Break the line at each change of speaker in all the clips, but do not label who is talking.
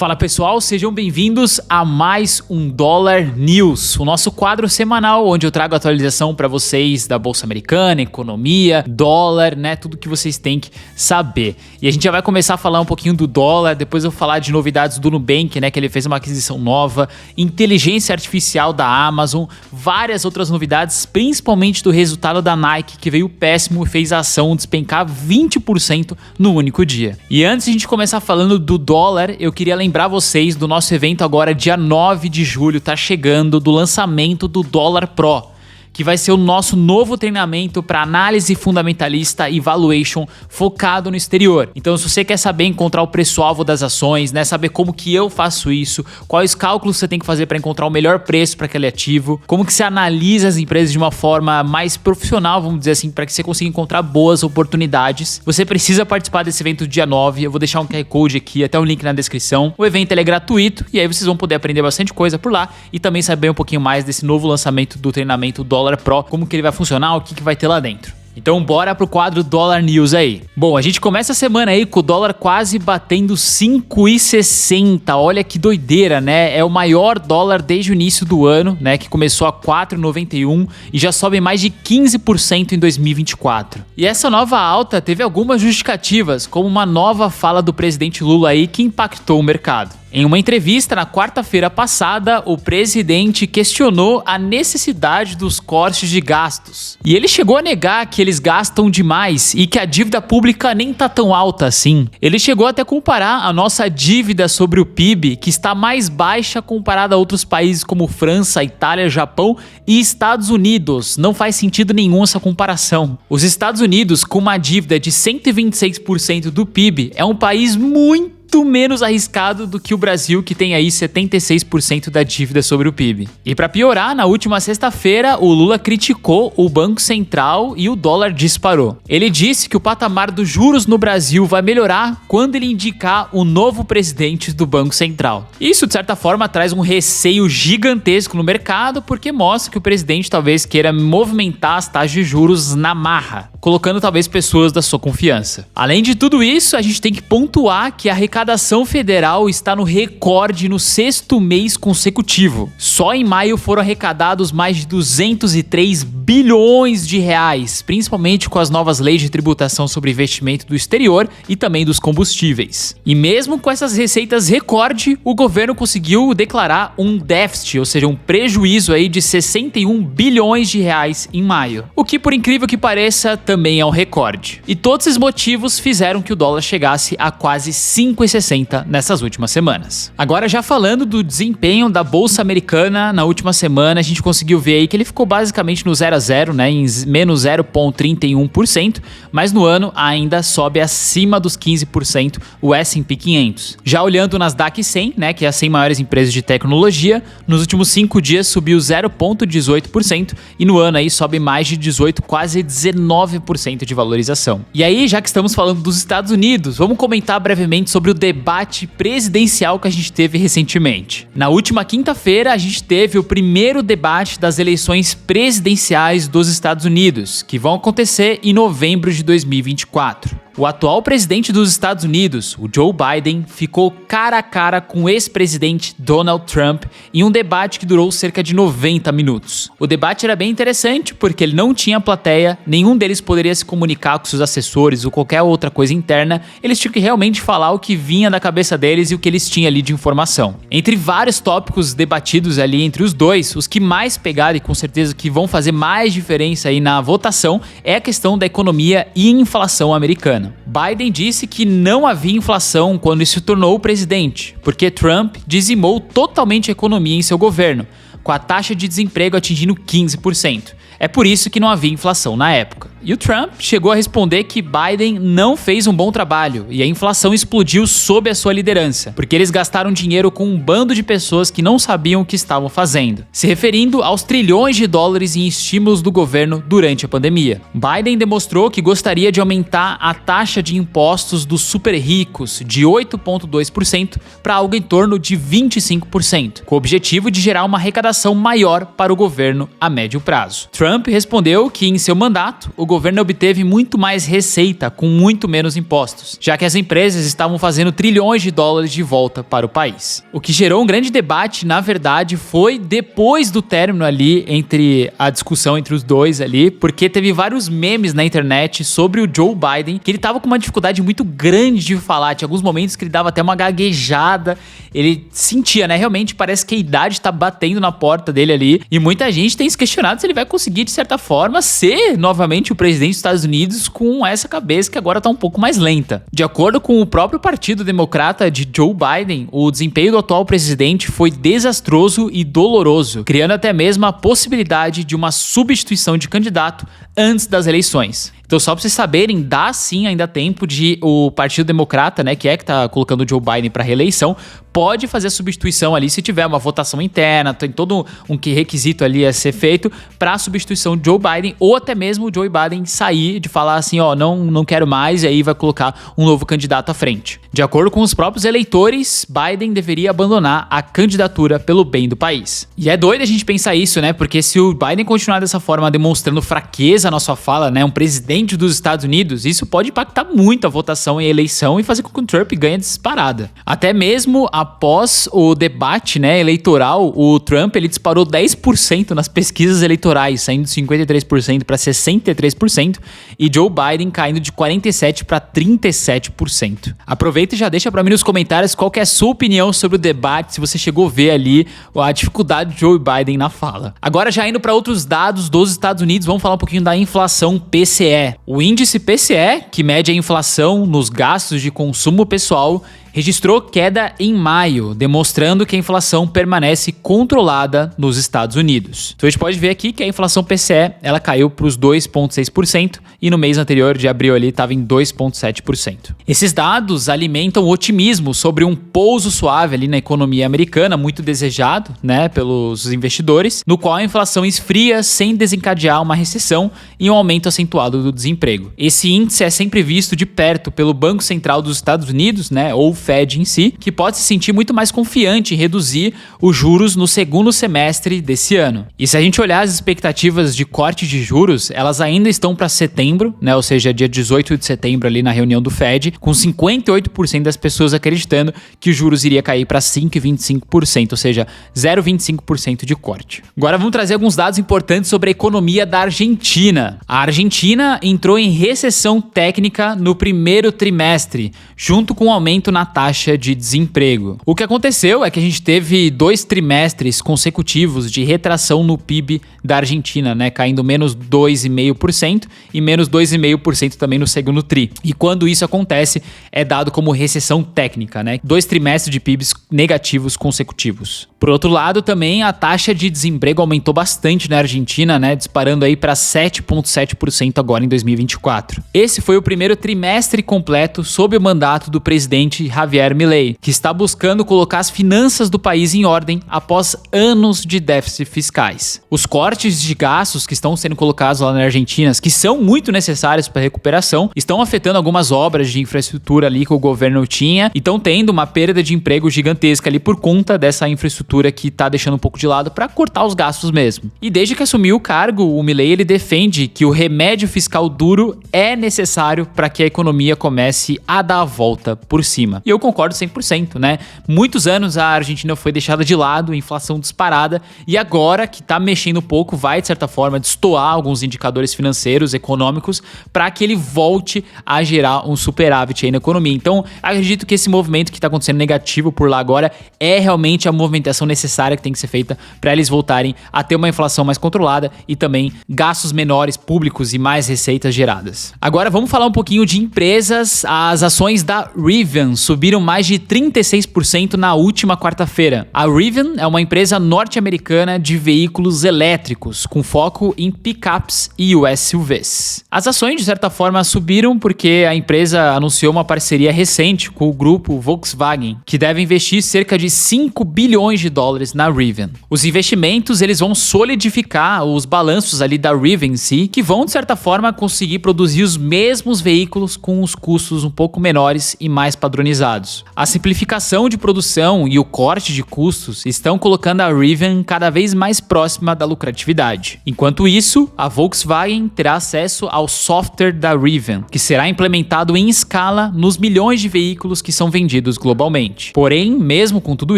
Fala pessoal, sejam bem-vindos a mais um Dólar News, o nosso quadro semanal onde eu trago atualização para vocês da Bolsa Americana, economia, dólar, né, tudo que vocês têm que saber. E a gente já vai começar a falar um pouquinho do dólar, depois eu vou falar de novidades do Nubank, né, que ele fez uma aquisição nova, inteligência artificial da Amazon, várias outras novidades, principalmente do resultado da Nike, que veio péssimo e fez a ação despencar 20% no único dia. E antes de a gente começar falando do dólar, eu queria lembrar vocês do nosso evento agora, dia 9 de julho, tá chegando, do lançamento do Dólar Pro, que vai ser o nosso novo treinamento para análise fundamentalista e valuation focado no exterior. Então, se você quer saber encontrar o preço-alvo das ações, né, saber como que eu faço isso, quais cálculos você tem que fazer para encontrar o melhor preço para aquele ativo, como que você analisa as empresas de uma forma mais profissional, vamos dizer assim, para que você consiga encontrar boas oportunidades, você precisa participar desse evento dia 9. Eu vou deixar um QR Code aqui, até um link na descrição. O evento ele é gratuito e aí vocês vão poder aprender bastante coisa por lá e também saber um pouquinho mais desse novo lançamento do treinamento Dólar Pro, como que ele vai funcionar, o que vai ter lá dentro. Então bora pro quadro Dólar News aí. Bom, a gente começa a semana aí com o dólar quase batendo 5,60. Olha que doideira, né? É o maior dólar desde o início do ano, né? Que começou a 4,91 e já sobe mais de 15% em 2024. E essa nova alta teve algumas justificativas, como uma nova fala do presidente Lula aí que impactou o mercado. Em uma entrevista na quarta-feira passada, o presidente questionou a necessidade dos cortes de gastos. E ele chegou a negar que eles gastam demais e que a dívida pública nem tá tão alta assim. Ele chegou até a comparar a nossa dívida sobre o PIB, que está mais baixa comparada a outros países como França, Itália, Japão e Estados Unidos. Não faz sentido nenhum essa comparação. Os Estados Unidos, com uma dívida de 126% do PIB, é um país muito menos arriscado do que o Brasil, que tem aí 76% da dívida sobre o PIB. E para piorar, na última sexta-feira, o Lula criticou o Banco Central e o dólar disparou. Ele disse que o patamar dos juros no Brasil vai melhorar quando ele indicar o novo presidente do Banco Central. Isso, de certa forma, traz um receio gigantesco no mercado, porque mostra que o presidente talvez queira movimentar as taxas de juros na marra, colocando talvez pessoas da sua confiança. Além de tudo isso, a gente tem que pontuar que a arrecadação federal está no recorde no 6º mês consecutivo. Só em maio foram arrecadados mais de 203 bilhões de reais, principalmente com as novas leis de tributação sobre investimento do exterior e também dos combustíveis. E mesmo com essas receitas recorde, o governo conseguiu declarar um déficit, ou seja, um prejuízo aí de 61 bilhões de reais em maio. O que, por incrível que pareça, também é um recorde. E todos esses motivos fizeram que o dólar chegasse a quase 5,60 nessas últimas semanas. Agora, já falando do desempenho da Bolsa Americana, na última semana a gente conseguiu ver aí que ele ficou basicamente no 0 a 0, né, em menos 0,31%, mas no ano ainda sobe acima dos 15% o S&P 500. Já olhando o Nasdaq 100, né, que é as 100 maiores empresas de tecnologia, nos últimos 5 dias subiu 0,18% e no ano aí sobe mais de 18, quase 19% de valorização. E aí, já que estamos falando dos Estados Unidos, vamos comentar brevemente sobre o debate presidencial que a gente teve recentemente. Na última quinta-feira, a gente teve o primeiro debate das eleições presidenciais dos Estados Unidos, que vão acontecer em novembro de 2024. O atual presidente dos Estados Unidos, o Joe Biden, ficou cara a cara com o ex-presidente Donald Trump em um debate que durou cerca de 90 minutos. O debate era bem interessante porque ele não tinha plateia, nenhum deles poderia se comunicar com seus assessores ou qualquer outra coisa interna, eles tinham que realmente falar o que vinha da cabeça deles e o que eles tinham ali de informação. Entre vários tópicos debatidos ali entre os dois, os que mais pegaram e com certeza que vão fazer mais diferença aí na votação é a questão da economia e inflação americana. Biden disse que não havia inflação quando ele se tornou o presidente, porque Trump dizimou totalmente a economia em seu governo, com a taxa de desemprego atingindo 15%. É por isso que não havia inflação na época. E o Trump chegou a responder que Biden não fez um bom trabalho e a inflação explodiu sob a sua liderança, porque eles gastaram dinheiro com um bando de pessoas que não sabiam o que estavam fazendo, se referindo aos trilhões de dólares em estímulos do governo durante a pandemia. Biden demonstrou que gostaria de aumentar a taxa de impostos dos super ricos de 8,2% para algo em torno de 25%, com o objetivo de gerar uma arrecadação maior para o governo a médio prazo. Trump respondeu que em seu mandato, o governo obteve muito mais receita com muito menos impostos, já que as empresas estavam fazendo trilhões de dólares de volta para o país. O que gerou um grande debate, na verdade, foi depois do término ali entre a discussão entre os dois ali, porque teve vários memes na internet sobre o Joe Biden, que ele tava com uma dificuldade muito grande de falar, tinha alguns momentos que ele dava até uma gaguejada, ele sentia, né, realmente parece que a idade tá batendo na porta dele ali, e muita gente tem se questionado se ele vai conseguir, de certa forma, ser novamente o presidente dos Estados Unidos com essa cabeça que agora tá um pouco mais lenta. De acordo com o próprio Partido Democrata de Joe Biden, o desempenho do atual presidente foi desastroso e doloroso, criando até mesmo a possibilidade de uma substituição de candidato antes das eleições. Então, só pra vocês saberem, dá sim ainda tempo de o Partido Democrata, né, que tá colocando o Joe Biden pra reeleição, pode fazer a substituição ali se tiver uma votação interna, tem todo um requisito ali a ser feito pra substituição de Joe Biden, ou até mesmo o Joe Biden sair de falar assim, ó, não quero mais, e aí vai colocar um novo candidato à frente. De acordo com os próprios eleitores, Biden deveria abandonar a candidatura pelo bem do país. E é doido a gente pensar isso, né, porque se o Biden continuar dessa forma demonstrando fraqueza na sua fala, né, um presidente dos Estados Unidos, isso pode impactar muito a votação e a eleição e fazer com que o Trump ganhe disparada. Até mesmo após o debate, né, eleitoral, o Trump ele disparou 10% nas pesquisas eleitorais, saindo de 53% para 63%, e Joe Biden caindo de 47% para 37%. Aproveita e já deixa para mim nos comentários qual que é a sua opinião sobre o debate, se você chegou a ver ali a dificuldade de Joe Biden na fala. Agora, já indo para outros dados dos Estados Unidos, vamos falar um pouquinho da inflação PCE. O índice PCE, que mede a inflação nos gastos de consumo pessoal, registrou queda em maio, demonstrando que a inflação permanece controlada nos Estados Unidos. Então a gente pode ver aqui que a inflação PCE ela caiu para os 2,6% e no mês anterior de abril ali estava em 2,7%. Esses dados alimentam o otimismo sobre um pouso suave ali na economia americana, muito desejado, né, pelos investidores, no qual a inflação esfria sem desencadear uma recessão e um aumento acentuado do desemprego. Esse índice é sempre visto de perto pelo Banco Central dos Estados Unidos, né, ou Fed em si, que pode se sentir muito mais confiante em reduzir os juros no segundo semestre desse ano. E se a gente olhar as expectativas de corte de juros, elas ainda estão para setembro, né, ou seja, dia 18 de setembro ali na reunião do Fed, com 58% das pessoas acreditando que os juros iria cair para 5,25%, ou seja, 0,25% de corte. Agora vamos trazer alguns dados importantes sobre a economia da Argentina. A Argentina entrou em recessão técnica no primeiro trimestre, junto com um aumento na taxa de desemprego. O que aconteceu é que a gente teve 2 trimestres consecutivos de retração no PIB da Argentina, né, caindo menos 2,5% e menos 2,5% também no segundo tri. E quando isso acontece, é dado como recessão técnica, né, 2 trimestres de PIBs negativos consecutivos. Por outro lado, também a taxa de desemprego aumentou bastante na Argentina, né, disparando aí para 7,7% agora em 2024. Esse foi o primeiro trimestre completo sob o mandato do presidente Javier Milei, que está buscando colocar as finanças do país em ordem após anos de déficit fiscais. Os cortes de gastos que estão sendo colocados lá na Argentina, que são muito necessários para a recuperação, estão afetando algumas obras de infraestrutura ali que o governo tinha e estão tendo uma perda de emprego gigantesca ali por conta dessa infraestrutura que está deixando um pouco de lado para cortar os gastos mesmo. E desde que assumiu o cargo, o Milei ele defende que o remédio fiscal duro é necessário para que a economia comece a dar a volta por cima. E eu concordo 100%, né? Muitos anos a Argentina foi deixada de lado, inflação disparada, e agora que tá mexendo um pouco, vai de certa forma destoar alguns indicadores financeiros, econômicos, para que ele volte a gerar um superávit aí na economia. Então, acredito que esse movimento que tá acontecendo negativo por lá agora é realmente a movimentação necessária que tem que ser feita para eles voltarem a ter uma inflação mais controlada e também gastos menores públicos e mais receitas geradas. Agora vamos falar um pouquinho de empresas. As ações da Rivian subiram mais de 36% na última quarta-feira. A Rivian é uma empresa norte-americana de veículos elétricos, com foco em pickups e SUVs. As ações, de certa forma, subiram porque a empresa anunciou uma parceria recente com o grupo Volkswagen, que deve investir cerca de 5 bilhões de dólares na Rivian. Os investimentos eles vão solidificar os balanços ali da Rivian em si, que vão, de certa forma, conseguir produzir os mesmos veículos com os custos um pouco menores e mais padronizados. atualizados. A simplificação de produção e o corte de custos estão colocando a Rivian cada vez mais próxima da lucratividade. Enquanto isso, a Volkswagen terá acesso ao software da Rivian, que será implementado em escala nos milhões de veículos que são vendidos globalmente. Porém, mesmo com tudo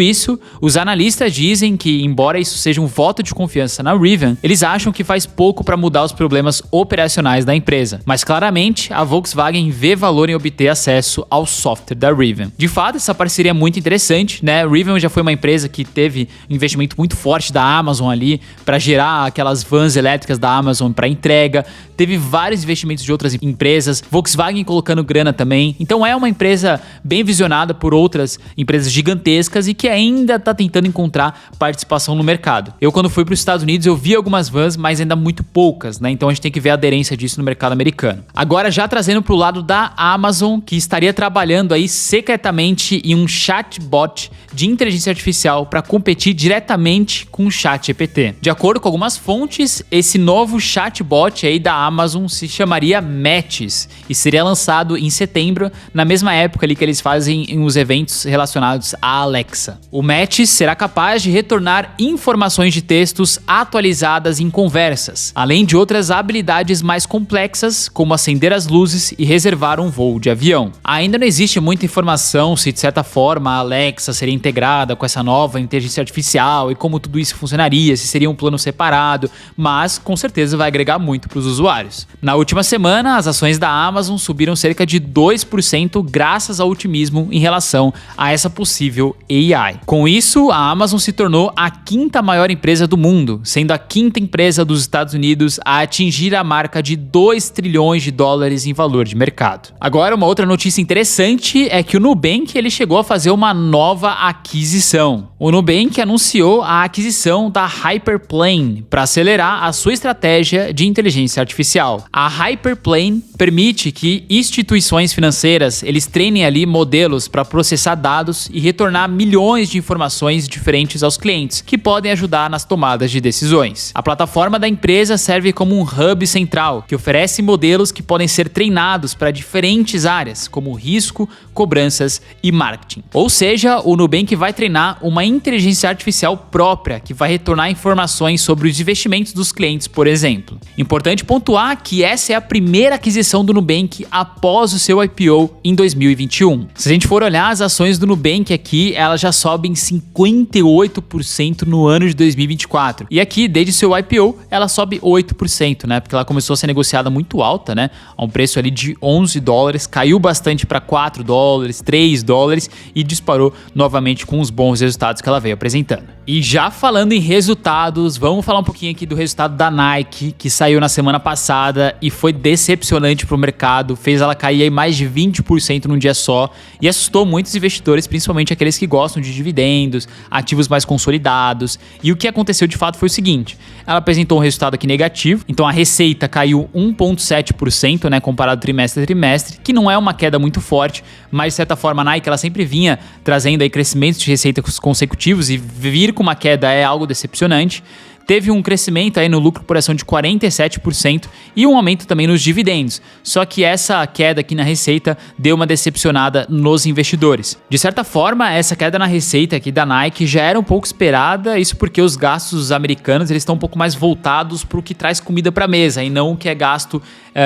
isso, os analistas dizem que, embora isso seja um voto de confiança na Rivian, eles acham que faz pouco para mudar os problemas operacionais da empresa. Mas claramente, a Volkswagen vê valor em obter acesso ao software da Rivian. De fato, essa parceria é muito interessante, né? A Rivian já foi uma empresa que teve um investimento muito forte da Amazon ali para gerar aquelas vans elétricas da Amazon para entrega. Teve vários investimentos de outras empresas, Volkswagen colocando grana também. Então é uma empresa bem visionada por outras empresas gigantescas e que ainda está tentando encontrar participação no mercado. Eu, quando fui para os Estados Unidos, eu vi algumas vans, mas ainda muito poucas, né? Então a gente tem que ver a aderência disso no mercado americano. Agora, já trazendo para o lado da Amazon, que estaria trabalhando aí secretamente em um chatbot de inteligência artificial para competir diretamente com o ChatGPT. De acordo com algumas fontes, esse novo chatbot aí da Amazon se chamaria Matches e seria lançado em setembro, na mesma época ali que eles fazem os eventos relacionados à Alexa. O Matches será capaz de retornar informações de textos atualizadas em conversas, além de outras habilidades mais complexas, como acender as luzes e reservar um voo de avião. Ainda não existe muita informação se de certa forma a Alexa seria integrada com essa nova inteligência artificial e como tudo isso funcionaria, se seria um plano separado, mas com certeza vai agregar muito para os usuários. Na última semana, as ações da Amazon subiram cerca de 2% graças ao otimismo em relação a essa possível AI. Com isso, a Amazon se tornou a quinta maior empresa do mundo, sendo a quinta empresa dos Estados Unidos a atingir a marca de 2 trilhões de dólares em valor de mercado. Agora, uma outra notícia interessante é que o Nubank ele chegou a fazer uma nova aquisição. O Nubank anunciou a aquisição da Hyperplane para acelerar a sua estratégia de inteligência artificial. A Hyperplane permite que instituições financeiras eles treinem ali modelos para processar dados e retornar milhões de informações diferentes aos clientes, que podem ajudar nas tomadas de decisões. A plataforma da empresa serve como um hub central, que oferece modelos que podem ser treinados para diferentes áreas, como risco, cobranças e marketing. Ou seja, o Nubank vai treinar uma inteligência artificial própria, que vai retornar informações sobre os investimentos dos clientes, por exemplo. Importante pontuar que essa é a primeira aquisição do Nubank após o seu IPO em 2021. Se a gente for olhar as ações do Nubank aqui, elas já sobem 58% no ano de 2024. E aqui, desde seu IPO, ela sobe 8%, né? Porque ela começou a ser negociada muito alta, né? A um preço ali de 11 dólares, caiu bastante para 4 dólares, 3 dólares e disparou novamente com os bons resultados que ela veio apresentando. E já falando em resultados, vamos falar um pouquinho aqui do resultado da Nike, que saiu na semana passada e foi decepcionante para o mercado, fez ela cair aí mais de 20% num dia só e assustou muitos investidores, principalmente aqueles que gostam de dividendos, ativos mais consolidados. E o que aconteceu de fato foi o seguinte, ela apresentou um resultado aqui negativo, então a receita caiu 1,7%, né, comparado trimestre a trimestre, que não é uma queda muito forte, mas de certa forma a Nike ela sempre vinha trazendo aí crescimentos de receita consecutivos e vir com uma queda é algo decepcionante. Teve um crescimento aí no lucro por ação de 47% e um aumento também nos dividendos. Só que essa queda aqui na receita deu uma decepcionada nos investidores. De certa forma, essa queda na receita aqui da Nike já era um pouco esperada, isso porque os gastos americanos eles estão um pouco mais voltados para o que traz comida para a mesa e não o que é gasto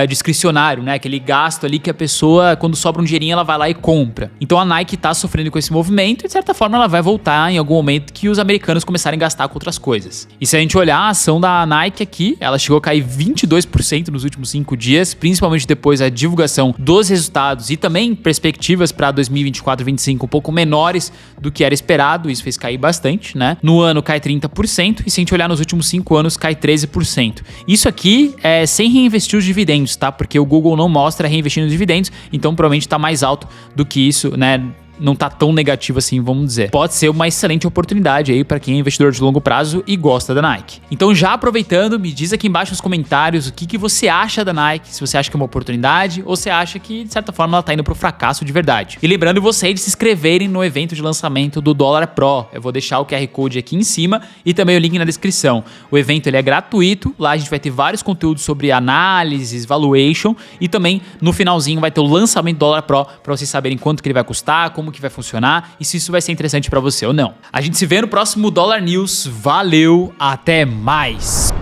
discricionário, né? Aquele gasto ali que a pessoa, quando sobra um dinheirinho, ela vai lá e compra. Então a Nike está sofrendo com esse movimento e de certa forma ela vai voltar em algum momento que os americanos começarem a gastar com outras coisas. E se a gente olhar a ação da Nike aqui, ela chegou a cair 22% nos últimos 5 dias, principalmente depois da divulgação dos resultados e também perspectivas para 2024 e 2025 um pouco menores do que era esperado, isso fez cair bastante, né? No ano cai 30% e se a gente olhar nos últimos 5 anos cai 13%. Isso aqui é sem reinvestir os dividendos, tá? Porque o Google não mostra reinvestindo os dividendos, então provavelmente está mais alto do que isso, né? Não tá tão negativo assim, vamos dizer. Pode ser uma excelente oportunidade aí para quem é investidor de longo prazo e gosta da Nike. Então, já aproveitando, me diz aqui embaixo nos comentários o que você acha da Nike, se você acha que é uma oportunidade ou se acha que, de certa forma, ela tá indo pro fracasso de verdade. E lembrando vocês de se inscreverem no evento de lançamento do Dólar Pro. Eu vou deixar o QR Code aqui em cima e também o link na descrição. O evento ele é gratuito, lá a gente vai ter vários conteúdos sobre análises, valuation e também no finalzinho vai ter o lançamento do Dólar Pro para vocês saberem quanto que ele vai custar, como como que vai funcionar e se isso vai ser interessante para você ou não. A gente se vê no próximo Dólar News. Valeu, até mais!